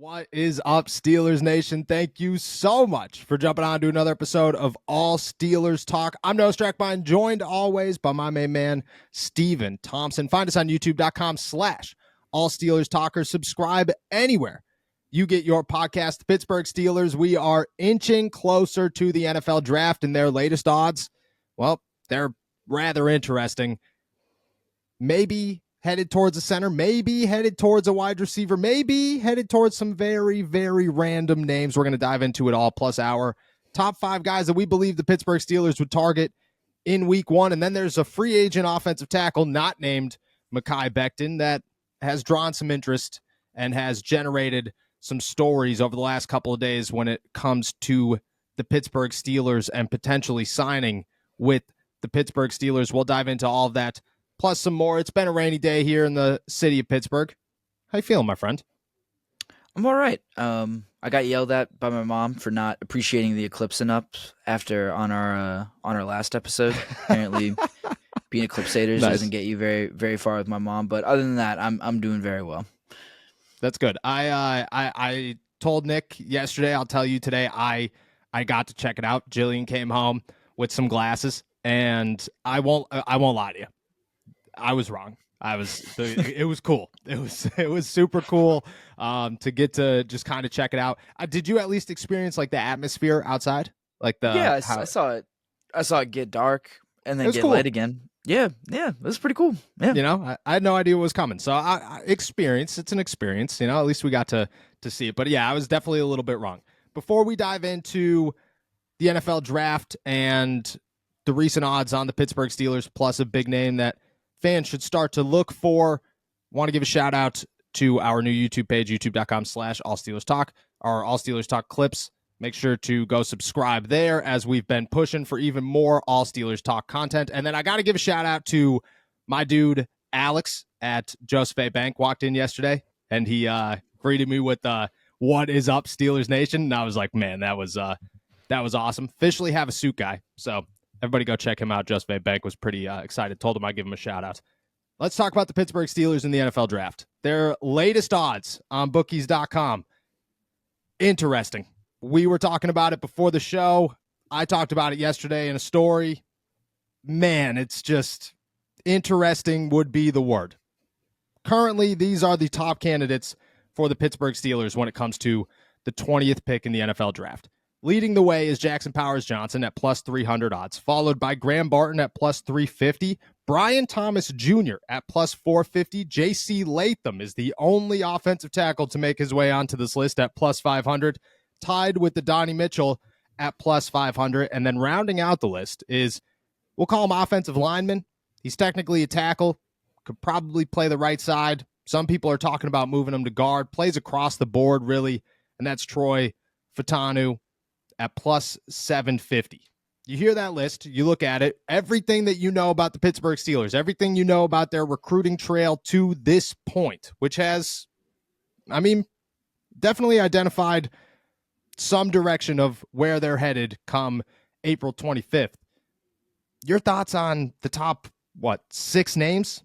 What is up, Steelers Nation? Thank you so much for jumping on to another episode of All Steelers Talk. I'm Noah Strackbine, joined always by my main man, Steven Thompson. Find us on youtube.com/All Steelers Talkers. Subscribe anywhere you get your podcast. The Pittsburgh Steelers, we are inching closer to the NFL draft, and their latest odds, well, they're rather interesting. Maybe headed towards a center, maybe headed towards a wide receiver, maybe headed towards some very, very random names. We're going to dive into it all, plus our top 5 guys that we believe the Pittsburgh Steelers would target in week 1. And then there's a free agent offensive tackle not named Mekhi Becton that has drawn some interest and has generated some stories over the last couple of days when it comes to the Pittsburgh Steelers and potentially signing with the Pittsburgh Steelers. We'll dive into all of that, plus some more. It's been a rainy day here in the city of Pittsburgh. How you feeling, my friend? I'm all right. I got yelled at by my mom for not appreciating the eclipse enough on our last episode. Apparently, being eclipsators doesn't get you very, very far with my mom. But other than that, I'm doing very well. That's good. I told Nick yesterday. I'll tell you today. I got to check it out. Jillian came home with some glasses, and I won't lie to you. I was wrong. It was cool. It was super cool to get to just kind of check it out. Did you at least experience like the atmosphere outside? I saw it. I saw it get dark and then get light again. Yeah, it was pretty cool. Yeah, I had no idea what was coming. So it's an experience. At least we got to see it. But yeah, I was definitely a little bit wrong. Before we dive into the NFL draft and the recent odds on the Pittsburgh Steelers, plus a big name that fans should start to look for, want to give a shout out to our new YouTube page, youtube.com/All Steelers Talk, our All Steelers Talk clips. Make sure to go subscribe there, as we've been pushing for even more All Steelers Talk content. And then I got to give a shout out to my dude, Alex at Joseph Bank. Walked in yesterday and he greeted me with what is up, Steelers Nation? And I was like, man, that was awesome. Officially have a suit guy. So everybody go check him out. Joseph Bank was pretty excited. Told him I'd give him a shout out. Let's talk about the Pittsburgh Steelers in the NFL draft. Their latest odds on bookies.com. Interesting. We were talking about it before the show. I talked about it yesterday in a story. Man, it's just interesting would be the word. Currently, these are the top candidates for the Pittsburgh Steelers when it comes to the 20th pick in the NFL draft. Leading the way is Jackson Powers-Johnson at plus 300 odds, followed by Graham Barton at plus 350, Brian Thomas Jr. at plus 450. J.C. Latham is the only offensive tackle to make his way onto this list at plus 500, tied with the Donnie Mitchell at plus 500. And then rounding out the list is, we'll call him offensive lineman. He's technically a tackle, could probably play the right side. Some people are talking about moving him to guard, plays across the board, really, and that's Troy Fautanu at plus 750. You hear that list, you look at it, everything that you know about the Pittsburgh Steelers, everything you know about their recruiting trail to this point, which has, definitely identified some direction of where they're headed come April 25th. Your thoughts on the top, 6 names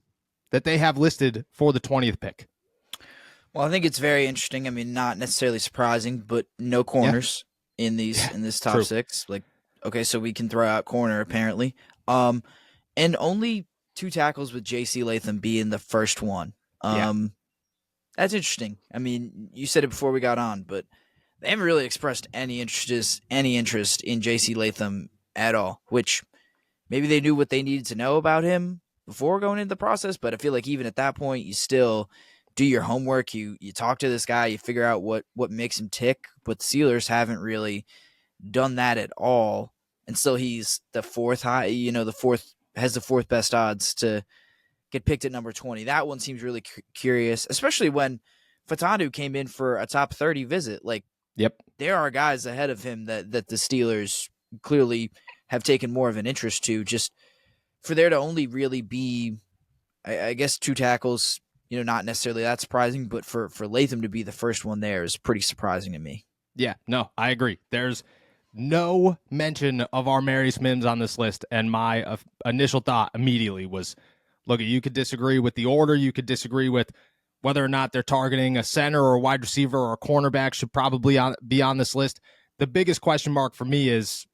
that they have listed for the 20th pick? Well, I think it's very interesting. Not necessarily surprising, but no corners in this top True. 6. Okay, so we can throw out corner apparently. And only 2 tackles with J.C. Latham being the first one. That's interesting. You said it before we got on, but they haven't really expressed any interest in J.C. Latham at all, which maybe they knew what they needed to know about him before going into the process, but I feel like even at that point, you still do your homework. You talk to this guy, you figure out what makes him tick, but the Steelers haven't really done that at all. And so he's the 4th has the 4th best odds to get picked at number 20. That one seems really curious, especially when Fautanu came in for a top 30 visit. There are guys ahead of him that the Steelers clearly have taken more of an interest to. Just for there to only really be, I guess, 2 tackles, not necessarily that surprising, but for Latham to be the first one there is pretty surprising to me. Yeah, no, I agree. There's no mention of our Marius Mims on this list, and my initial thought immediately was, look, you could disagree with the order, you could disagree with whether or not they're targeting a center or a wide receiver or a cornerback should probably be on this list. The biggest question mark for me is,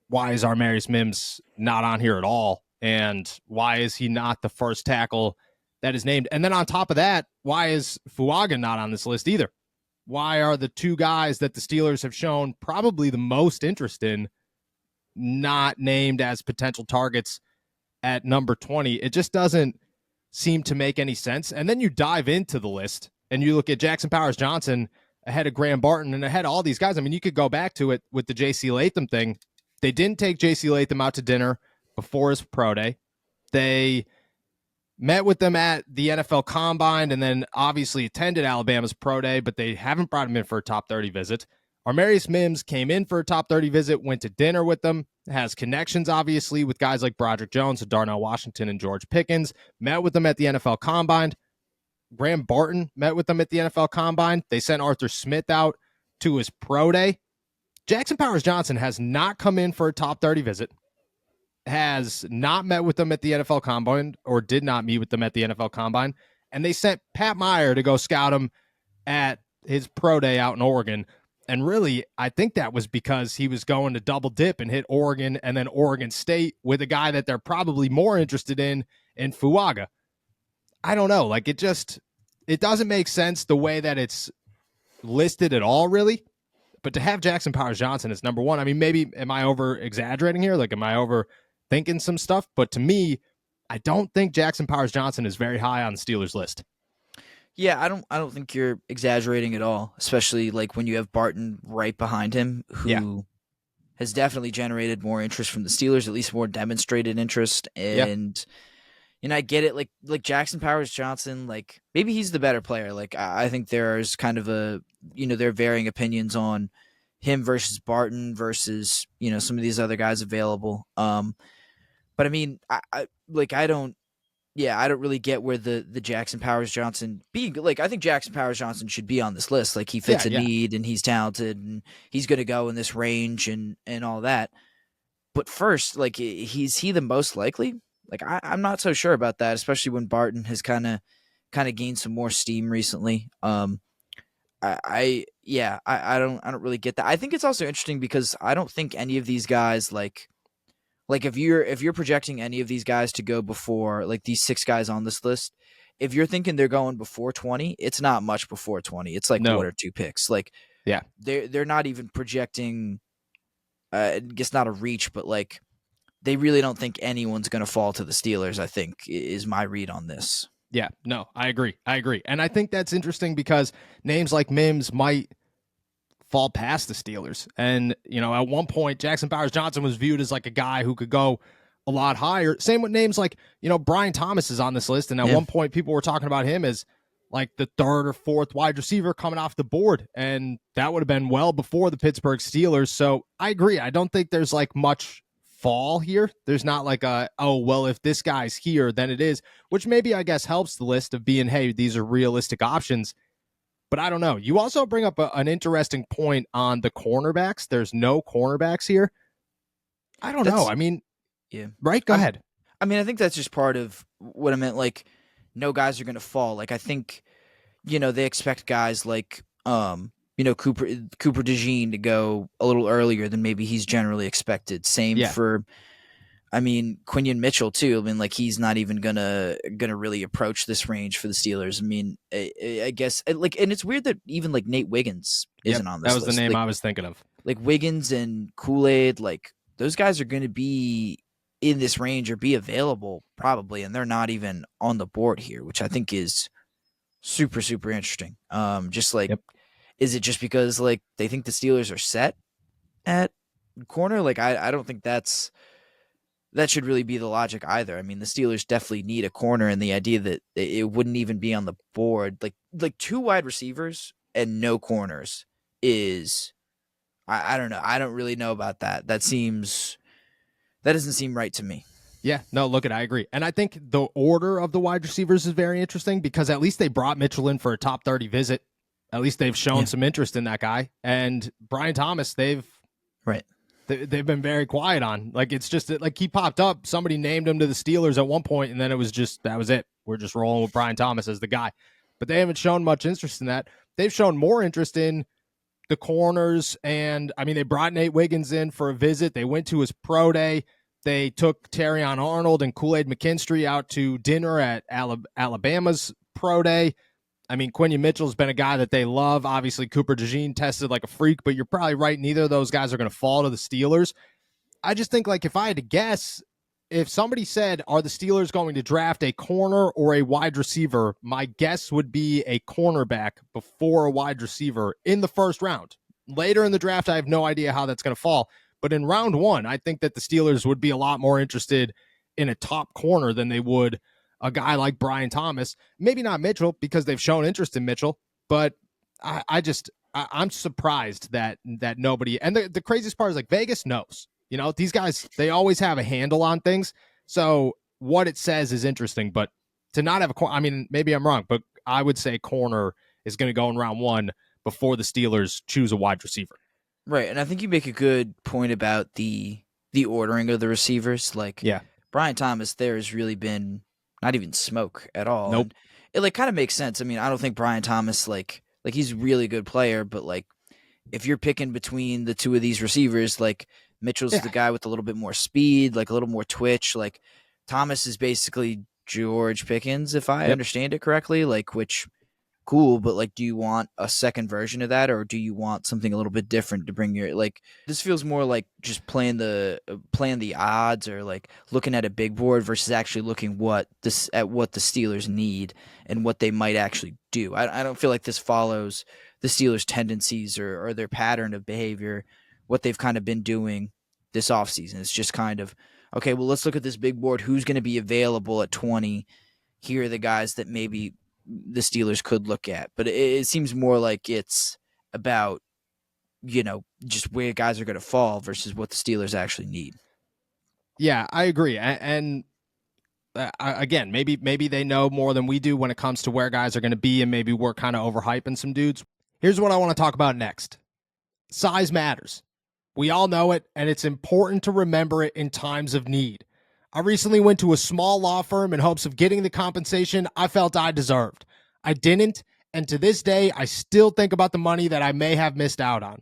why is Armarius Mims not on here at all? And why is he not the first tackle that is named? And then on top of that, why is Fuaga not on this list either? Why are the two guys that the Steelers have shown probably the most interest in not named as potential targets at number 20? It just doesn't seem to make any sense. And then you dive into the list and you look at Jackson Powers Johnson ahead of Graham Barton and ahead of all these guys. I mean, you could go back to it with the J.C. Latham thing. They didn't take J.C. Latham out to dinner before his pro day. They met with them at the NFL Combine and then obviously attended Alabama's pro day, but they haven't brought him in for a top 30 visit. Armarius Mims came in for a top 30 visit, went to dinner with them, has connections, obviously, with guys like Broderick Jones, Darnell Washington, and George Pickens, met with them at the NFL Combine. Graham Barton met with them at the NFL Combine. They sent Arthur Smith out to his pro day. Jackson Powers Johnson has not come in for a top 30 visit, has not met with them at the NFL Combine, or did not meet with them at the NFL Combine, and they sent Pat Meyer to go scout him at his pro day out in Oregon. And really, I think that was because he was going to double dip and hit Oregon and then Oregon State with a guy that they're probably more interested in Fuaga. I don't know. Like, it doesn't make sense the way that it's listed at all, really. But to have Jackson Powers Johnson as number one, I mean, maybe am I over exaggerating here? Like, am I overthinking some stuff? But to me, I don't think Jackson Powers Johnson is very high on the Steelers list. Yeah, I don't think you're exaggerating at all, especially like when you have Barton right behind him, who has definitely generated more interest from the Steelers, at least more demonstrated interest. And I get it, like Jackson Powers Johnson, like maybe he's the better player. Like I think there's kind of there are varying opinions on him versus Barton versus some of these other guys available. But I mean, I don't really get where the Jackson Powers Johnson being like. I think Jackson Powers Johnson should be on this list. Like he fits a need and he's talented and he's going to go in this range and all that. But first, like, is he the most likely? Like I'm not so sure about that, especially when Barton has kind of gained some more steam recently. I don't really get that. I think it's also interesting because I don't think any of these guys like if you're projecting any of these guys to go before, like these 6 guys on this list, if you're thinking they're going before 20, it's not much before 20. It's like 1 or 2 picks. Like they're not even projecting. I guess not a reach, but like they really don't think anyone's going to fall to the Steelers, I think, is my read on this. Yeah, no, I agree. And I think that's interesting because names like Mims might fall past the Steelers. And, at one point, Jackson Powers Johnson was viewed as like a guy who could go a lot higher. Same with names like, Brian Thomas is on this list. And at one point, people were talking about him as like the 3rd or 4th wide receiver coming off the board. And that would have been well before the Pittsburgh Steelers. So I agree. I don't think there's like much fall here. There's not like if this guy's here, then it is, which maybe I guess helps the list of being, hey, these are realistic options. But I don't know. You also bring up an interesting point on the cornerbacks. There's no cornerbacks here. I don't know. I mean, right? Go ahead. I mean, I think that's just part of what I meant. Like, no guys are going to fall. Like, I think, they expect guys like, Cooper DeJean to go a little earlier than maybe he's generally expected. Same for, Quinion Mitchell too. I mean, like he's not even gonna really approach this range for the Steelers. I mean, I guess like, and it's weird that even like Nate Wiggins isn't on this list. That was the name like, I was thinking of. Like Wiggins and Kool-Aid, like those guys are going to be in this range or be available probably, and they're not even on the board here, which I think is super, super interesting. Just like. Is it just because like they think the Steelers are set at corner? Like I don't think that should really be the logic either. I mean, the Steelers definitely need a corner, and the idea that it wouldn't even be on the board, like 2 wide receivers and no corners is, I don't know. I don't really know about that. That doesn't seem right to me. Yeah, no, look I agree. And I think the order of the wide receivers is very interesting because at least they brought Mitchell in for a top 30 visit. At least they've shown some interest in that guy. And Brian Thomas, they've been very quiet on. Like, it's just like he popped up. Somebody named him to the Steelers at one point, and then it was just, that was it. We're just rolling with Brian Thomas as the guy. but they haven't shown much interest in that. They've shown more interest in the corners. And I mean, they brought Nate Wiggins in for a visit. They went to his pro day. They took Terrion Arnold and Kool-Aid McKinstry out to dinner at Alabama's pro day. I mean, Quinion Mitchell's been a guy that they love. Obviously, Cooper DeJean tested like a freak, but you're probably right. Neither of those guys are going to fall to the Steelers. I just think, like, if I had to guess, if somebody said, are the Steelers going to draft a corner or a wide receiver, my guess would be a cornerback before a wide receiver in the first round. Later in the draft, I have no idea how that's going to fall. But in round one, I think that the Steelers would be a lot more interested in a top corner than they would a guy like Brian Thomas. Maybe not Mitchell, because they've shown interest in Mitchell, but I'm surprised that nobody, and the craziest part is, like, Vegas knows. You know, these guys, they always have a handle on things. So what it says is interesting, but to not have a corner, I mean, maybe I'm wrong, but I would say corner is going to go in round one before the Steelers choose a wide receiver. Right, and I think you make a good point about the ordering of the receivers. Like, Yeah. Brian Thomas, there has really been not even smoke at all. Nope. And it, like, kind of makes sense. I mean, I don't think Brian Thomas, like he's a really good player, but, like, if you're picking between the two of these receivers, like, Mitchell's the guy with a little bit more speed, like a little more twitch. Like, Thomas is basically George Pickens, if I understand it correctly. Like, which, cool, but, like, do you want a second version of that, or do you want something a little bit different to bring your, like, this feels more like just playing the odds, or, like, looking at a big board versus actually looking at what the Steelers need and what they might actually do. I don't feel like this follows the Steelers' tendencies or their pattern of behavior, what they've kind of been doing this offseason. It's just kind of, okay, well, let's look at this big board. Who's going to be available at 20? Here are the guys that maybe the Steelers could look at. But it seems more like it's about, you know, just where guys are going to fall versus what the Steelers actually need. Yeah, I agree. And again, maybe they know more than we do when it comes to where guys are going to be, and maybe we're kind of overhyping some dudes. Here's what I want to talk about next. Size matters. We all know it, and it's important to remember it in times of need. I recently went to a small law firm in hopes of getting the compensation I felt I deserved. I didn't, and to this day, I still think about the money that I may have missed out on.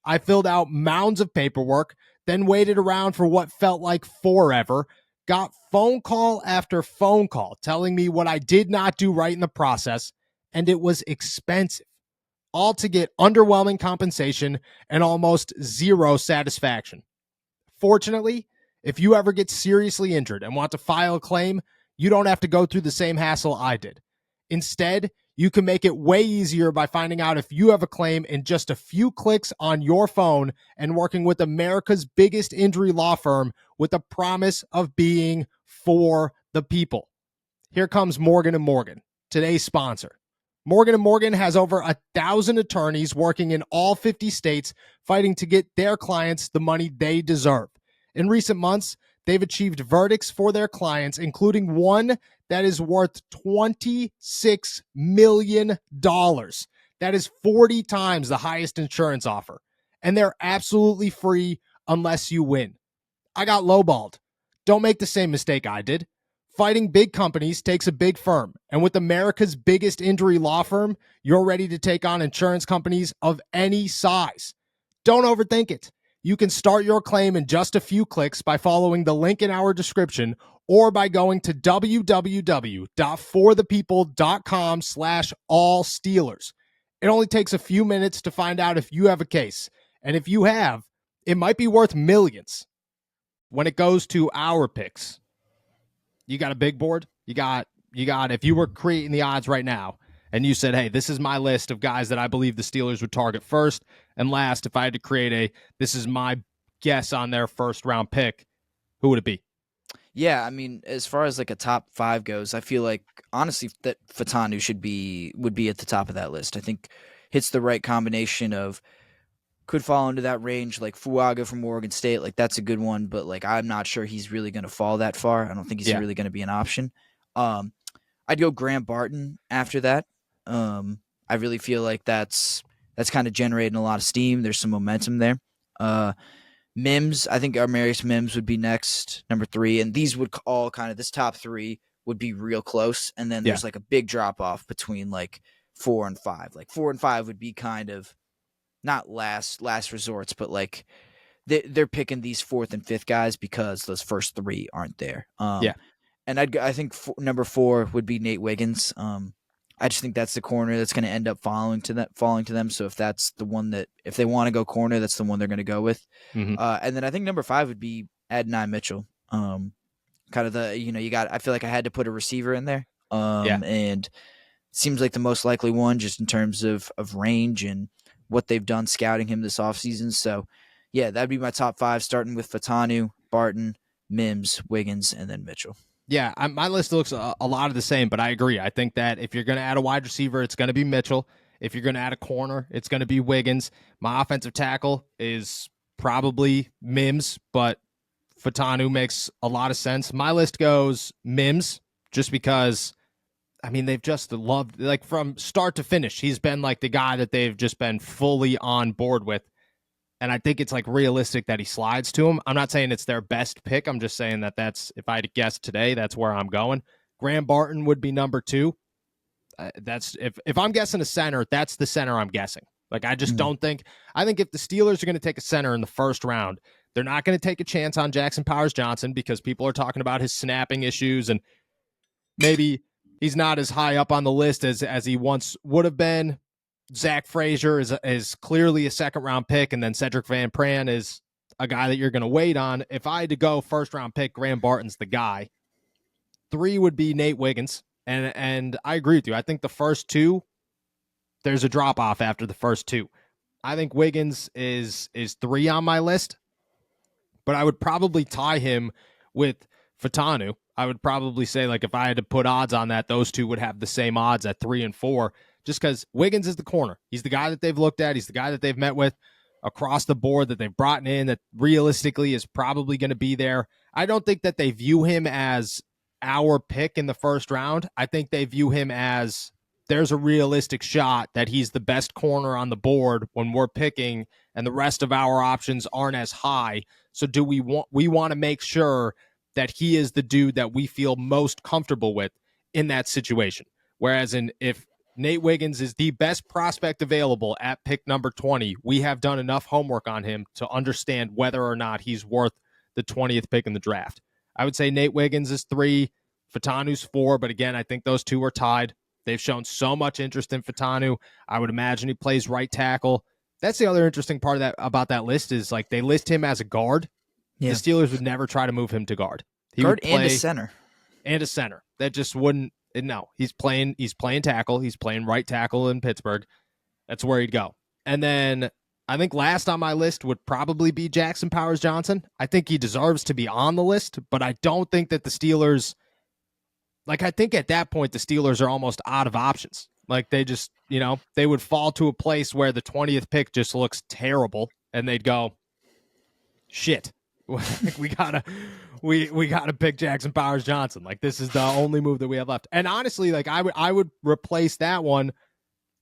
I filled out mounds of paperwork, then waited around for what felt like forever, got phone call after phone call telling me what I did not do right in the process, and it was expensive. All to get underwhelming compensation and almost zero satisfaction. Fortunately, if you ever get seriously injured and want to file a claim, you don't have to go through the same hassle I did. Instead, you can make it way easier by finding out if you have a claim in just a few clicks on your phone and working with America's biggest injury law firm with the promise of being for the people. Here comes Morgan & Morgan, today's sponsor. Morgan & Morgan has over 1,000 attorneys working in all 50 states fighting to get their clients the money they deserve. In recent months, they've achieved verdicts for their clients, including one that is worth $26 million. That is 40 times the highest insurance offer. And they're absolutely free unless you win. I got lowballed. Don't make the same mistake I did. Fighting big companies takes a big firm, and with America's biggest injury law firm, you're ready to take on insurance companies of any size. Don't overthink it. You can start your claim in just a few clicks by following the link in our description or by going to www.forthepeople.com/allsteelers. It only takes a few minutes to find out if you have a case, and if you have, it might be worth millions. When it goes to our picks, you got a big board. You got, if you were creating the odds right now and you said, hey, this is my list of guys that I believe the Steelers would target first and last, if I had to create this is my guess on their first round pick, who would it be? Yeah, I mean, as far as like a top 5 goes, I feel like honestly that Fatanu would be at the top of that list. I think hits the right combination of, could fall into that range, like Fuaga from Oregon State. Like, that's a good one, but, like, I'm not sure he's really going to fall that far. I don't think he's really going to be an option. I'd go Graham Barton after that. I really feel like that's kind of generating a lot of steam. There's some momentum there. Mims, I think Armarius Mims would be next, number 3, and these would all kind of, this top 3 would be real close, and then Yeah. there's like a big drop off between like 4 and 5. Like 4 and 5 would be kind of not last resorts, but like they're picking these fourth and fifth guys because those first three aren't there. Yeah. And I think number 4 would be Nate Wiggins. I just think that's the corner that's going to end up falling to them. So if that's the one that if they want to go corner, that's the one they're going to go with. Mm-hmm. And then I think number 5 would be Adonai Mitchell. Kind of the you got. I feel like I had to put a receiver in there. Yeah. And seems like the most likely one just in terms of range and what they've done scouting him this offseason. So, yeah, that'd be my top 5, starting with Fatanu, Barton, Mims, Wiggins, and then Mitchell. Yeah, my list looks a lot of the same, but I agree. I think that if you're going to add a wide receiver, it's going to be Mitchell. If you're going to add a corner, it's going to be Wiggins. My offensive tackle is probably Mims, but Fatanu makes a lot of sense. My list goes Mims just because, I mean, they've just loved, like from start to finish, he's been like the guy that they've just been fully on board with. And I think it's like realistic that he slides to him. I'm not saying it's their best pick. I'm just saying that that's, if I had to guess today, that's where I'm going. Graham Barton would be number 2. That's if I'm guessing a center, that's the center I'm guessing. Like, I just don't think, I think if the Steelers are going to take a center in the first round, they're not going to take a chance on Jackson Powers Johnson because people are talking about his snapping issues and maybe he's not as high up on the list as he once would have been. Zach Frazier is clearly a second-round pick, and then Cedric Van Pran is a guy that you're going to wait on. If I had to go first-round pick, Graham Barton's the guy. 3 would be Nate Wiggins, and I agree with you. I think the first 2, there's a drop-off after the first 2. I think Wiggins is 3 on my list, but I would probably tie him with Fatanu. I would probably say, like, if I had to put odds on that, those 2 would have the same odds at 3 and 4. Just because Wiggins is the corner. He's the guy that they've looked at. He's the guy that they've met with across the board, that they've brought in, that realistically is probably going to be there. I don't think that they view him as our pick in the first round. I think they view him as there's a realistic shot that he's the best corner on the board when we're picking and the rest of our options aren't as high. So we want to make sure that he is the dude that we feel most comfortable with in that situation. Whereas if Nate Wiggins is the best prospect available at pick number 20, we have done enough homework on him to understand whether or not he's worth the 20th pick in the draft. I would say Nate Wiggins is 3, Fatanu's 4, but again, I think those 2 are tied. They've shown so much interest in Fatanu. I would imagine he plays right tackle. That's the other interesting part about that list is like they list him as a guard. Yeah. The Steelers would never try to move him to guard. He would play, and a center. And a center. That just wouldn't. No, he's playing tackle. He's playing right tackle in Pittsburgh. That's where he'd go. And then I think last on my list would probably be Jackson Powers Johnson. I think he deserves to be on the list, but I don't think that the Steelers, like, I think at that point the Steelers are almost out of options. Like, they just, they would fall to a place where the 20th pick just looks terrible and they'd go, shit. we gotta pick Jackson Powers Johnson. Like, this is the only move that we have left. And honestly, like, I would replace that one.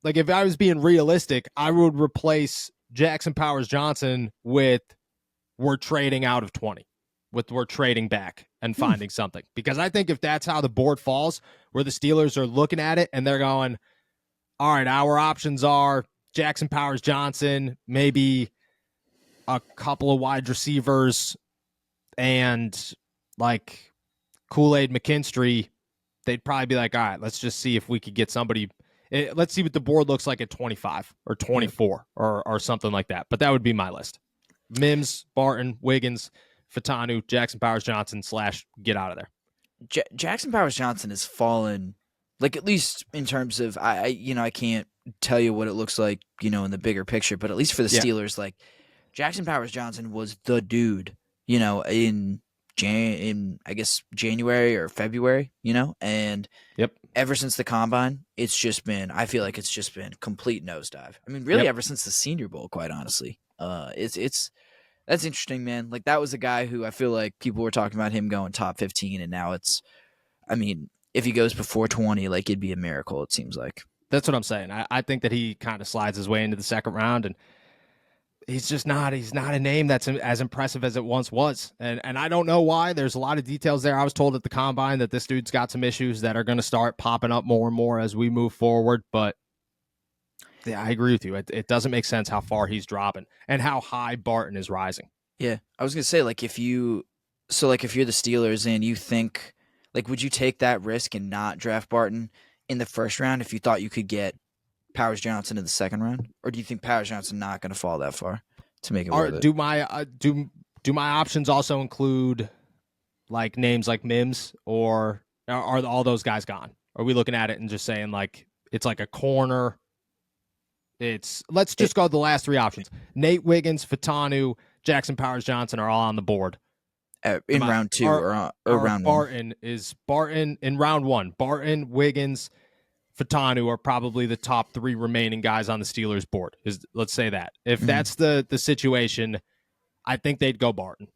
Like, if I was being realistic, I would replace Jackson Powers Johnson with we're trading out of 20, with we're trading back and finding something. Because I think if that's how the board falls, where the Steelers are looking at it and they're going, all right, our options are Jackson Powers Johnson, maybe a couple of wide receivers, and like Kool-Aid McKinstry, they'd probably be like, all right, let's just see if we could get somebody. Let's see what the board looks like at 25 or 24 or something like that. But that would be my list. Mims, Barton, Wiggins, Fatanu, Jackson Powers Johnson / get out of there. Jackson Powers Johnson has fallen, like, at least in terms of, I can't tell you what it looks like, in the bigger picture, but at least for the Steelers, like, Jackson Powers Johnson was the dude, in I guess January or February, and ever since the combine, I feel like it's just been complete nosedive. I mean, really ever since the Senior Bowl, quite honestly. That's interesting, man. Like, that was a guy who I feel like people were talking about him going top 15, and now if he goes before 20, like, it'd be a miracle, it seems like. That's what I'm saying. I think that he kind of slides his way into the second round, and he's just not. He's not a name that's as impressive as it once was, and I don't know why. There's a lot of details there. I was told at the combine that this dude's got some issues that are going to start popping up more and more as we move forward. But yeah, I agree with you. It doesn't make sense how far he's dropping and how high Barton is rising. Yeah, I was gonna say like if you, so like if you're the Steelers and you think like would you take that risk and not draft Barton in the first round if you thought you could get Powers Johnson in the second round, or do you think Powers Johnson not going to fall that far to make it worth it? Do my options also include like names like Mims, or are all those guys gone? Are we looking at it and just saying like it's like a corner? Let's just go the last three options. Nate Wiggins, Fatanu, Jackson Powers Johnson are all on the board. In round two or round one. Barton in round one. Barton, Wiggins, Fatanu are probably the top three remaining guys on the Steelers board. Let's say that. If that's the situation, I think they'd go Barton.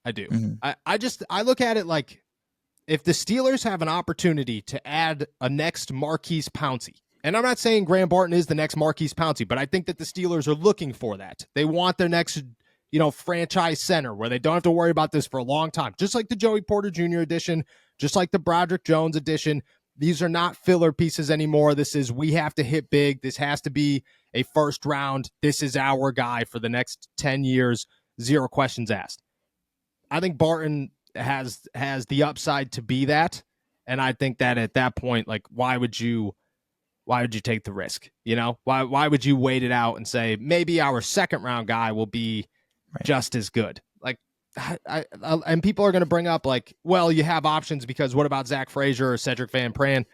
I do. I look at it like if the Steelers have an opportunity to add a next Marquise Pouncey, and I'm not saying Graham Barton is the next Marquise Pouncey, but I think that the Steelers are looking for that. They want their next, franchise center where they don't have to worry about this for a long time. Just like the Joey Porter Jr. edition, just like the Broderick Jones edition. These are not filler pieces anymore. This is, we have to hit big. This has to be a first round. This is our guy for the next 10 years. Zero questions asked. I think Barton has the upside to be that. And I think that at that point, like, why would you take the risk? Why would you wait it out and say, maybe our second round guy will be just as good? Like, and people are going to bring up like, well, you have options because what about Zach Frazier or Cedric Van Pran?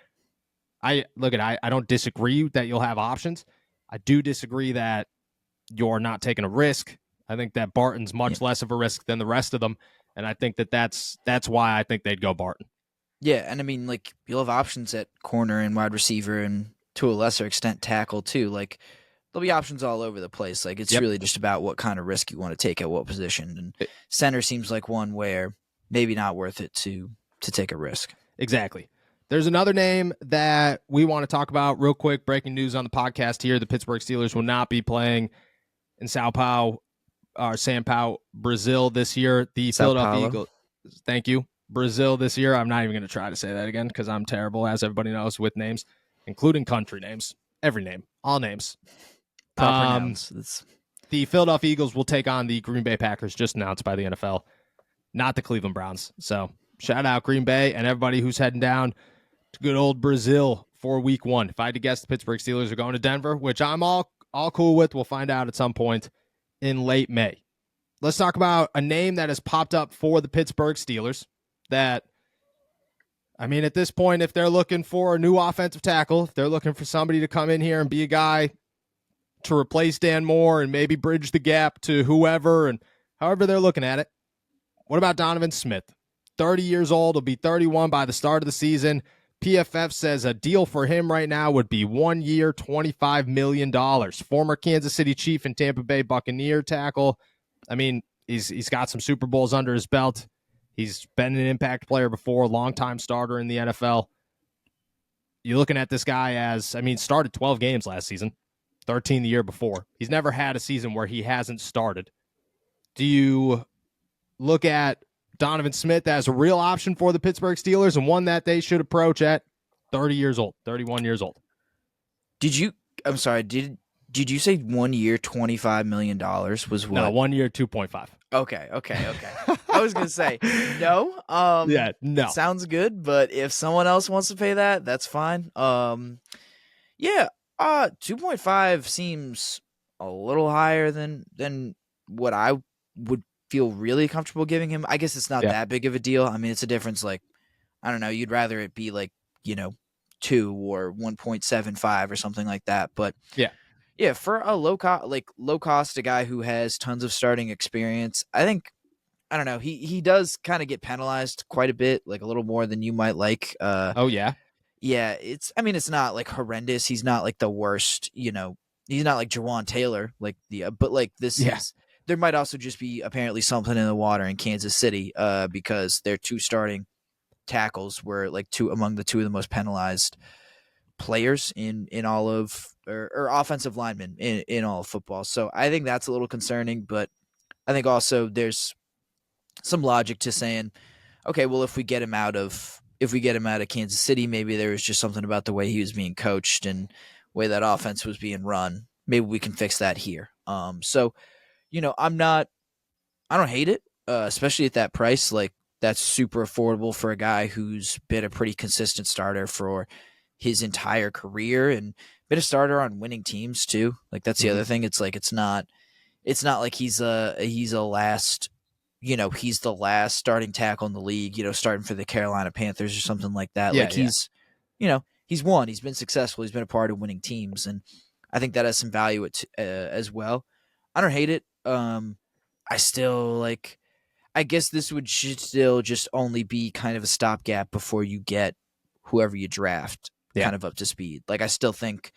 I don't disagree that you'll have options. I do disagree that you're not taking a risk. I think that Barton's much less of a risk than the rest of them. And I think that's why I think they'd go Barton. Yeah. And I mean, like, you'll have options at corner and wide receiver and to a lesser extent tackle too. Like, there'll be options all over the place. Like, it's really just about what kind of risk you want to take at what position. And center seems like one where maybe not worth it to take a risk. Exactly. There's another name that we want to talk about real quick. Breaking news on the podcast here. The Pittsburgh Steelers will not be playing in São Paulo, Brazil this year. The Philadelphia Eagles. Thank you. Brazil this year. I'm not even going to try to say that again because I'm terrible, as everybody knows, with names, including country names. Every name. All names. Proper nouns. The Philadelphia Eagles will take on the Green Bay Packers, just announced by the NFL, not the Cleveland Browns. So shout out Green Bay and everybody who's heading down to good old Brazil for week one. If I had to guess, the Pittsburgh Steelers are going to Denver, which I'm all cool with. We'll find out at some point in late May. Let's talk about a name that has popped up for the Pittsburgh Steelers that, I mean, at this point, if they're looking for a new offensive tackle, if they're looking for somebody to come in here and be a guy to replace Dan Moore and maybe bridge the gap to whoever and however they're looking at it, what about Donovan Smith? 30 years old, will be 31 by the start of the season. PFF says a deal for him right now would be 1 year, $25 million. Former Kansas City Chief and Tampa Bay Buccaneer tackle. I mean, he's got some Super Bowls under his belt. He's been an impact player before, longtime starter in the NFL. You're looking at this guy as, I mean, started 12 games last season, 13 the year before. He's never had a season where he hasn't started. Do you look at Donovan Smith as a real option for the Pittsburgh Steelers and one that they should approach at 30 years old, 31 years old? Did you say 1 year, $25 million was what? No, 1 year, 2.5. Okay. I was going to say, no. Yeah, no. Sounds good, but if someone else wants to pay that, that's fine. 2.5 seems a little higher than what I would feel really comfortable giving him. I guess it's not that big of a deal. I mean, it's a difference like, I don't know, you'd rather it be like, 2 or 1.75 or something like that. But yeah, for a low cost, a guy who has tons of starting experience, I think, I don't know, he does kind of get penalized quite a bit, like a little more than you might like. Yeah, it's not like horrendous. He's not like the worst, he's not like Jawan Taylor, like but like this is, there might also just be apparently something in the water in Kansas City, because their two starting tackles were like among the two of the most penalized players in all of or offensive linemen in all of football. So I think that's a little concerning, but I think also there's some logic to saying, okay, well, if we get him out of Kansas City, maybe there was just something about the way he was being coached and way that offense was being run. Maybe we can fix that here. So I don't hate it, especially at that price. Like that's super affordable for a guy who's been a pretty consistent starter for his entire career and been a starter on winning teams too. Like that's the other thing. It's like it's not like he's a last he's the last starting tackle in the league, starting for the Carolina Panthers or something like that. Yeah, Like he's won, he's been successful, he's been a part of winning teams, and I think that has some value as well. I don't hate it. I still like. I guess this should still just only be kind of a stopgap before you get whoever you draft yeah. kind of up to speed. Like I still think,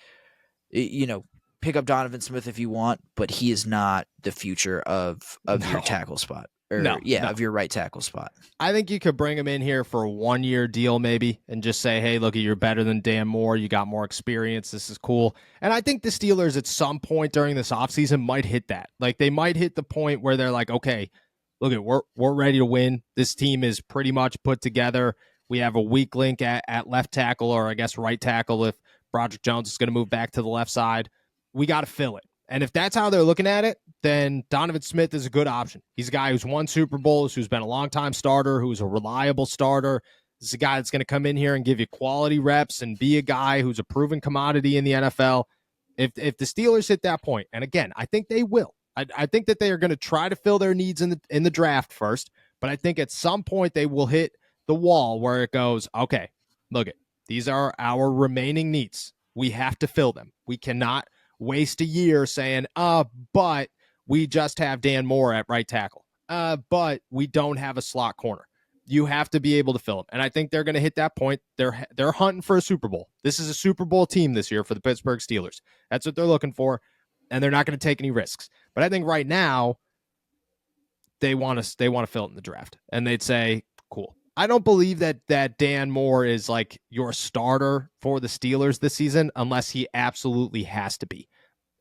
pick up Donovan Smith if you want, but he is not the future of your tackle spot. No. Of your right tackle spot. I think you could bring him in here for a 1-year deal maybe and just say, hey, look, you're better than Dan Moore. You got more experience. This is cool. And I think the Steelers at some point during this offseason might hit that. Like they might hit the point where they're like, okay, look, we're ready to win. This team is pretty much put together. We have a weak link at left tackle, or I guess right tackle if Broderick Jones is going to move back to the left side. We got to fill it. And if that's how they're looking at it, then Donovan Smith is a good option. He's a guy who's won Super Bowls, who's been a longtime starter, who's a reliable starter. This is a guy that's going to come in here and give you quality reps and be a guy who's a proven commodity in the NFL. If the Steelers hit that point, and again, I think they will. I think that they are going to try to fill their needs in the draft first, but I think at some point they will hit the wall where it goes, okay, look, these are our remaining needs. We have to fill them. We cannot waste a year saying, but we just have Dan Moore at right tackle. But we don't have a slot corner. You have to be able to fill them. And I think they're going to hit that point. They're hunting for a Super Bowl. This is a Super Bowl team this year for the Pittsburgh Steelers. That's what they're looking for. And they're not going to take any risks. But I think right now they want to fill it in the draft. And they'd say, cool. I don't believe that Dan Moore is like your starter for the Steelers this season unless he absolutely has to be.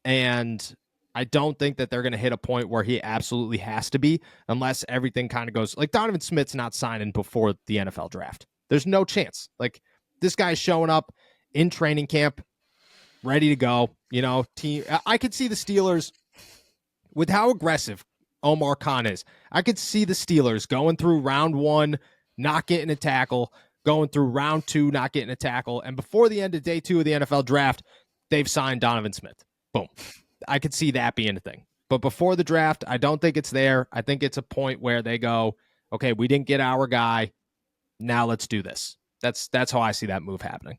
And I don't think that they're going to hit a point where he absolutely has to be unless everything kind of goes like Donovan Smith's not signing before the NFL draft. There's no chance. Like this guy's showing up in training camp, ready to go. Team. I could see the Steelers with how aggressive Omar Khan is. I could see the Steelers going through round 1, not getting a tackle, going through round 2, not getting a tackle. And before the end of day 2 of the NFL draft, they've signed Donovan Smith. Boom. I could see that being a thing. But before the draft, I don't think it's there. I think it's a point where they go, okay, we didn't get our guy. Now let's do this. That's how I see that move happening.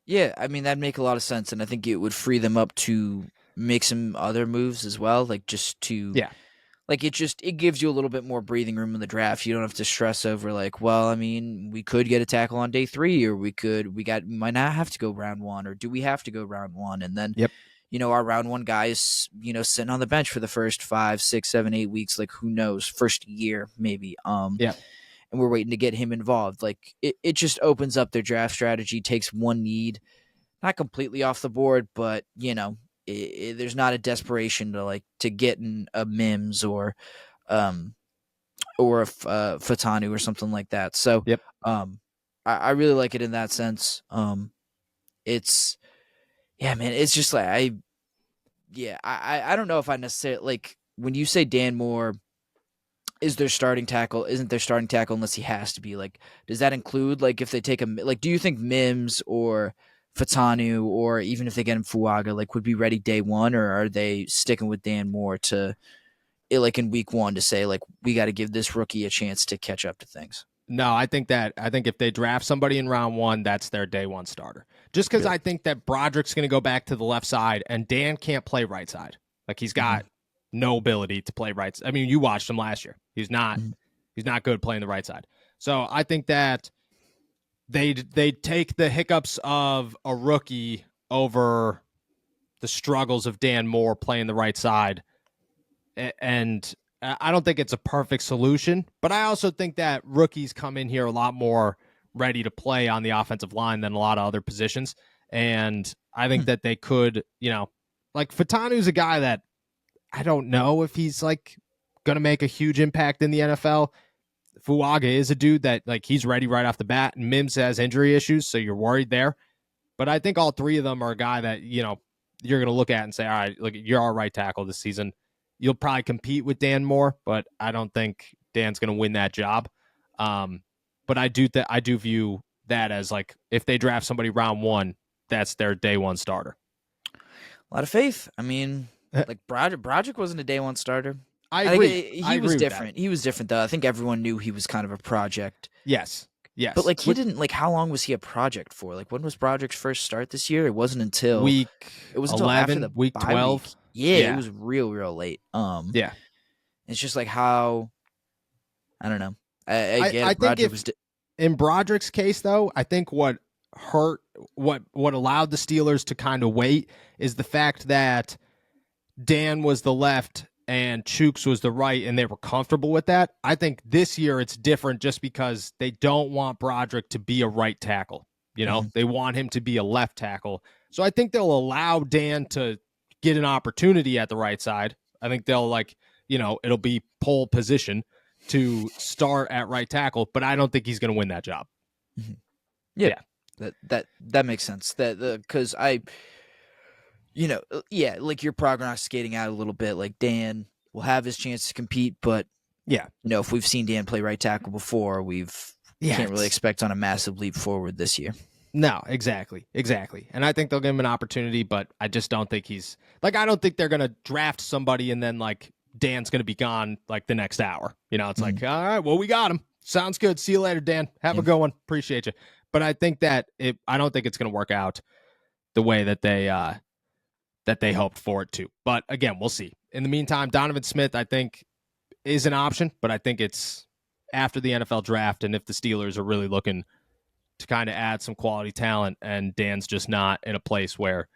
Yeah, I mean, that'd make a lot of sense. And I think it would free them up to make some other moves as well. Like just to, like it gives you a little bit more breathing room in the draft. You don't have to stress over like, well, I mean, we could get a tackle on day 3 or we might not have to go round 1 or do we have to go round 1? And then, our round 1 guy is, sitting on the bench for the first 5, 6, 7, 8 weeks. Like who knows, first year maybe. And we're waiting to get him involved. Like it just opens up their draft strategy, takes one need, not completely off the board, but there's not a desperation to get in a Mims or a Fatanu or something like that. So I really like it in that sense. It's man, it's just like I don't know if I necessarily like when you say Dan Moore is their starting tackle, isn't their starting tackle unless he has to be. Like, does that include like if they take do you think Mims or Fatanu or even if they get him Fuaga like would be ready day 1, or are they sticking with Dan Moore to like in week 1 to say like we got to give this rookie a chance to catch up to things? No, I think if they draft somebody in round 1, that's their day 1 starter. Just because I think that Broderick's going to go back to the left side and Dan can't play right side. Like he's got no ability to play right. I mean, you watched him last year. He's not good playing the right side. So I think that they take the hiccups of a rookie over the struggles of Dan Moore playing the right side. And I don't think it's a perfect solution, but I also think that rookies come in here a lot more ready to play on the offensive line than a lot of other positions. And I think that they could, like Fatanu's a guy that I don't know if he's like going to make a huge impact in the NFL. Fuaga is a dude that like he's ready right off the bat, and Mims has injury issues, so you're worried there. But I think all three of them are a guy that, you're going to look at and say, all right, look, you're our right tackle this season. You'll probably compete with Dan Moore, but I don't think Dan's going to win that job. But I do view that as like if they draft somebody round one, that's their day one starter. A lot of faith. I mean, like Broderick wasn't a day one starter. I agree. He was different. He was different though. I think everyone knew he was kind of a project. Yes. But like he didn't like how long was he a project for? Like when was Broderick's first start this year? It wasn't until week 11, after the week 12. Week. Yeah, it was real late. Yeah. It's just like how I don't know. I think in Broderick's case though, I think what allowed the Steelers to kind of wait is the fact that Dan was the left and Chooks was the right, and they were comfortable with that. I think this year it's different just because they don't want Broderick to be a right tackle. They want him to be a left tackle. So I think they'll allow Dan to get an opportunity at the right side. I think they'll it'll be pole position to start at right tackle, but I don't think he's going to win that job. Mm-hmm. Yeah. That makes sense. Because like you're prognosticating out a little bit. Like Dan will have his chance to compete, but if we've seen Dan play right tackle before, can't really expect on a massive leap forward this year. No, exactly. And I think they'll give him an opportunity, but I just don't think he's like, I don't think they're going to draft somebody and then like Dan's going to be gone like the next hour. It's like, all right, well, we got him. Sounds good. See you later, Dan. Have a good one. Appreciate you. But I think that I don't think it's going to work out the way that they hoped for it to. But again, we'll see. In the meantime, Donovan Smith, I think, is an option, but I think it's after the NFL draft, and if the Steelers are really looking to kind of add some quality talent, and Dan's just not in a place where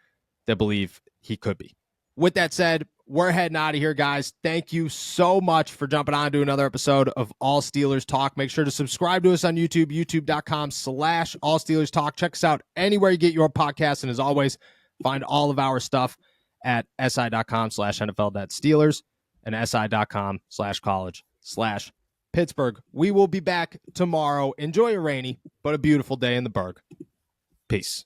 they believe he could be. With that said, we're heading out of here, guys. Thank you so much for jumping on to another episode of All Steelers Talk. Make sure to subscribe to us on YouTube, youtube.com/All Steelers Talk. Check us out anywhere you get your podcast. And as always, find all of our stuff at si.com/NFL.Steelers and si.com/college/Pittsburgh. We will be back tomorrow. Enjoy a rainy but a beautiful day in the Berg. Peace.